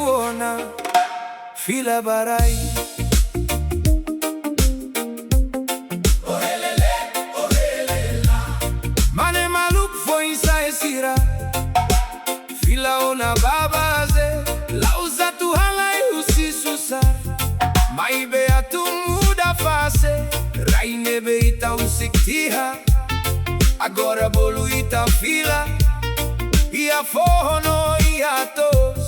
kuona fila barai. Ohelele, ohelela. Mane maluk foi sa esira fila ona babaze lauza tu halai usisusa maibe atu muda face raine beita usiktiha agora boluita fila ia forno ia tos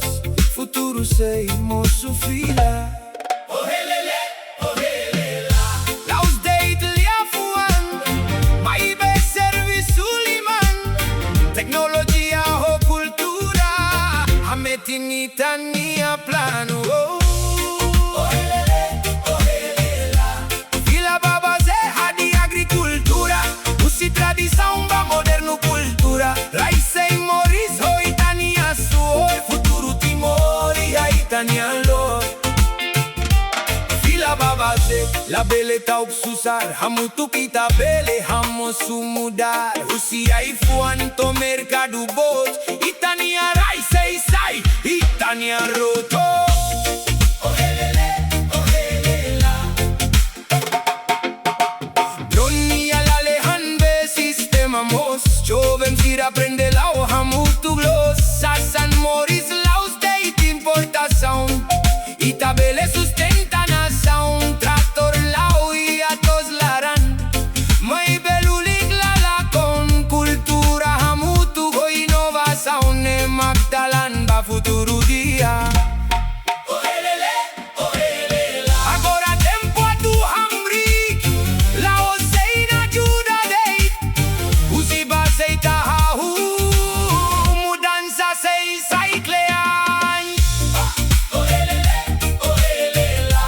futuro sei moço fila. Ohelele, ohelela. Laus deit liafuan maibe serviço liman tecnologia ho cultura ametinita nia plano. Ohelele, ohelela. Fila babaze hadi agricultura usi tradição ba moderno cultura raisei moris hoitania suor futuro timori haitania lor. Fila babaze la bele taup susar hamutu kita bele hamosu mudar usi aifuan to mercado bot itania raisei sai itania roto. Ohelele, ohelela. Dronia la lehan be sistema mos Jovem sira prende la o hamutu glos Sasan moris laus deit importação Itabele sustenta nação Tractor lau i atos laran Mai belulig la con cultura hamutu go inovação Ne magdalan ba futuro dia. Ohelele, ohelela. Agora tempo a tu hamri la oseina ajuda deit usi baseita hahu mudança sei saiclean. Ohelele, ohelela.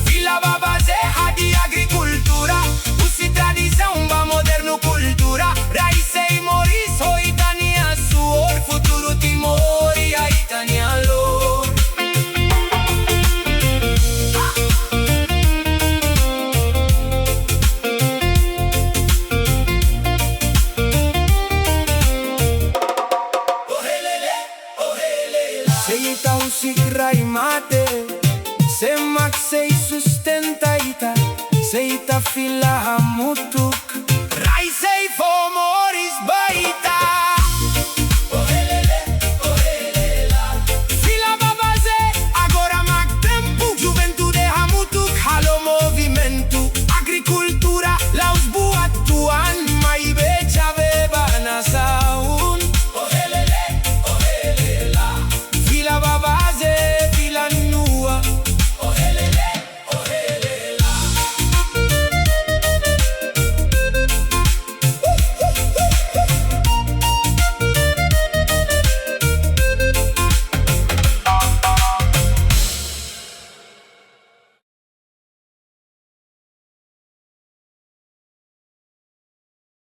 Fila babaze hadi agricultura usi tradição ba moderno cultura raisei moris hoitania suor futuro timori haitania lor. Ohelele, ohelela. Seita usik rai mate semak sei sustenta ita seita fila hamutuk raisei fomo